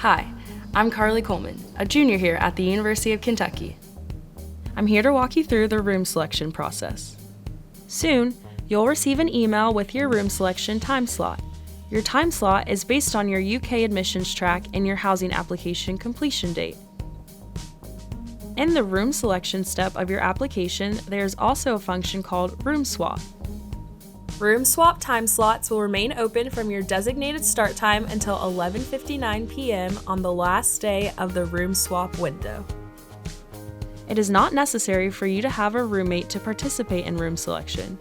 Hi, I'm Carly Coleman, a junior here at the University of Kentucky. I'm here to walk you through the room selection process. Soon, you'll receive an email with your room selection time slot. Your time slot is based on your UK admissions track and your housing application completion date. In the room selection step of your application, there's also a function called Room Swap. Room swap time slots will remain open from your designated start time until 11:59 p.m. on the last day of the room swap window. It is not necessary for you to have a roommate to participate in room selection.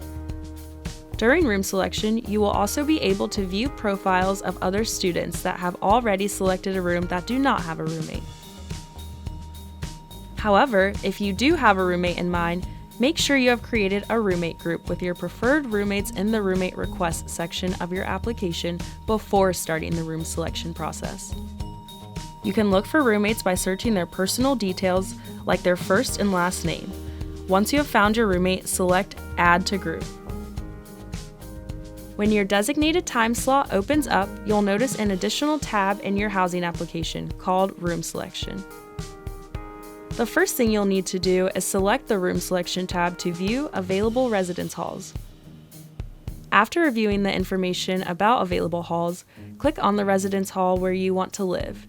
During room selection, you will also be able to view profiles of other students that have already selected a room that do not have a roommate. However, if you do have a roommate in mind, make sure you have created a roommate group with your preferred roommates in the roommate request section of your application before starting the room selection process. You can look for roommates by searching their personal details like their first and last name. Once you have found your roommate, select Add to Group. When your designated time slot opens up, you'll notice an additional tab in your housing application called Room Selection. The first thing you'll need to do is select the Room Selection tab to view available residence halls. After reviewing the information about available halls, click on the residence hall where you want to live.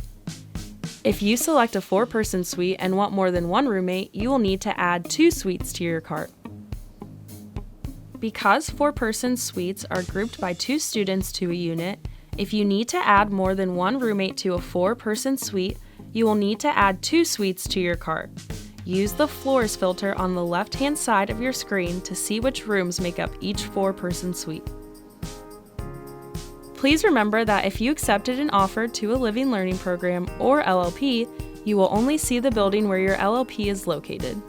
If you select a 4-person suite and want more than one roommate, you will need to add 2 suites to your cart. Because 4-person suites are grouped by 2 students to a unit, if you need to add more than one roommate to a 4-person suite, you will need to add 2 suites to your cart. Use the floors filter on the left-hand side of your screen to see which rooms make up each 4-person suite. Please remember that if you accepted an offer to a Living Learning Program or LLP, you will only see the building where your LLP is located.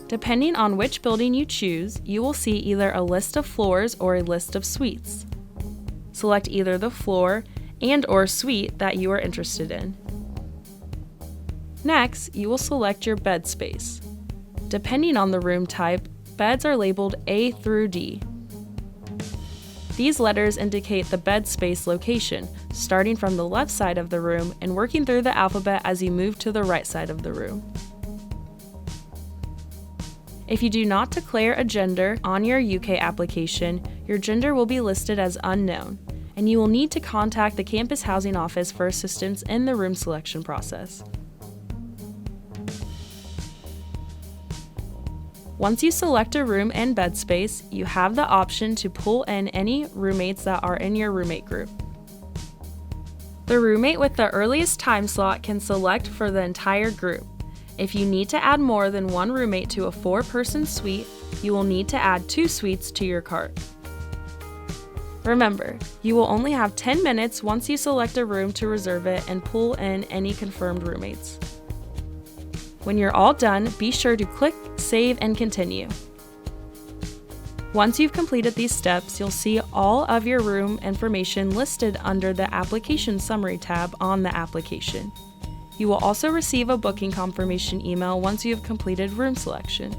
Depending on which building you choose, you will see either a list of floors or a list of suites. Select either the floor and/or suite that you are interested in. Next, you will select your bed space. Depending on the room type, beds are labeled A through D. These letters indicate the bed space location, starting from the left side of the room and working through the alphabet as you move to the right side of the room. If you do not declare a gender on your UK application, your gender will be listed as unknown, and you will need to contact the campus housing office for assistance in the room selection process. Once you select a room and bed space, you have the option to pull in any roommates that are in your roommate group. The roommate with the earliest time slot can select for the entire group. If you need to add more than one roommate to a 4-person suite, you will need to add 2 suites to your cart. Remember, you will only have 10 minutes once you select a room to reserve it and pull in any confirmed roommates. When you're all done, be sure to click Save and Continue. Once you've completed these steps, you'll see all of your room information listed under the Application Summary tab on the application. You will also receive a booking confirmation email once you have completed room selection.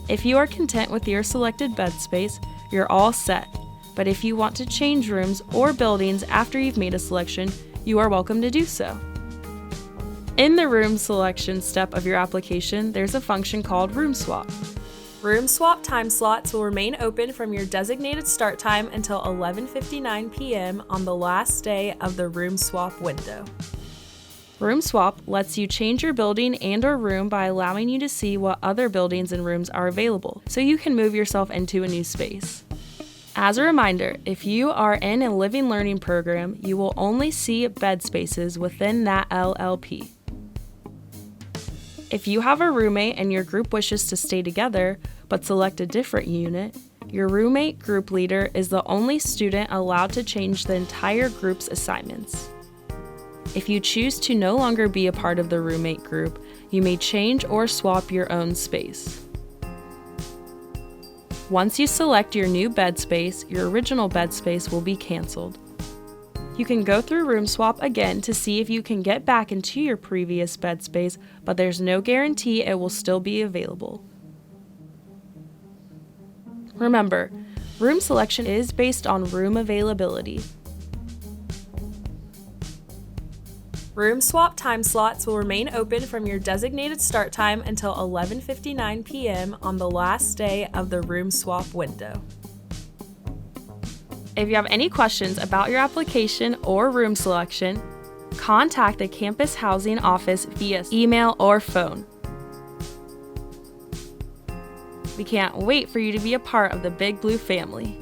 If you are content with your selected bed space, you're all set. But if you want to change rooms or buildings after you've made a selection, you are welcome to do so. In the room selection step of your application, there's a function called Room Swap. Room swap time slots will remain open from your designated start time until 11:59 p.m. on the last day of the room swap window. Room Swap lets you change your building and/or room by allowing you to see what other buildings and rooms are available, so you can move yourself into a new space. As a reminder, if you are in a Living Learning Program, you will only see bed spaces within that LLP. If you have a roommate and your group wishes to stay together, but select a different unit, your roommate group leader is the only student allowed to change the entire group's assignments. If you choose to no longer be a part of the roommate group, you may change or swap your own space. Once you select your new bed space, your original bed space will be canceled. You can go through Room Swap again to see if you can get back into your previous bed space, but there's no guarantee it will still be available. Remember, room selection is based on room availability. Room swap time slots will remain open from your designated start time until 11:59 p.m. on the last day of the room swap window. If you have any questions about your application or room selection, contact the campus housing office via email or phone. We can't wait for you to be a part of the Big Blue family.